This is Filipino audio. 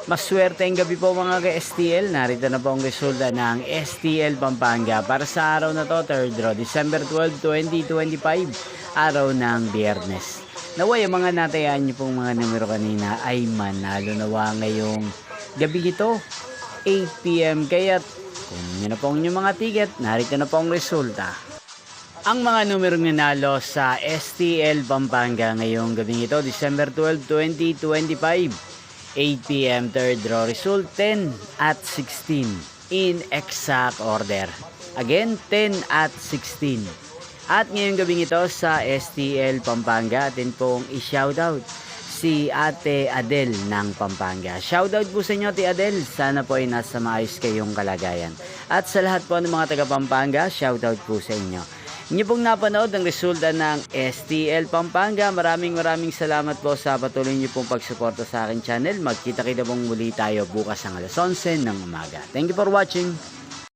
Maswerte ang gabi po mga ka-STL. Narito na po ang resulta ng STL Pampanga para sa araw na to, 3rd draw, December 12, 2025, araw ng Biyernes. Naway, ang mga natayaan niyo pong mga numero kanina ay manalo nawa ngayong gabi ito, 8 p.m. Kaya't kung nyo na po ang inyong mga ticket, narito na po ang resulta. Ang mga numerong nanalo sa STL Pampanga ngayong gabi ito, December 12, 2025. 8 p.m. 3rd draw result 10 at 16 in exact order. Again, 10 at 16. At ngayong gabing ito sa STL Pampanga, atin pong i-shoutout si Ate Adel ng Pampanga. Shoutout po sa inyo, Ate Adel. Sana po ay nasa maayos kayong kalagayan. At sa lahat po ng mga taga Pampanga, shoutout po sa inyo. Inyo pong napanood ang resulta ng STL Pampanga. Maraming salamat po sa patuloy niyo pong pagsuporta sa aking channel. Magkita-kita pong muli tayo bukas ng alas 11 ng umaga. Thank you for watching.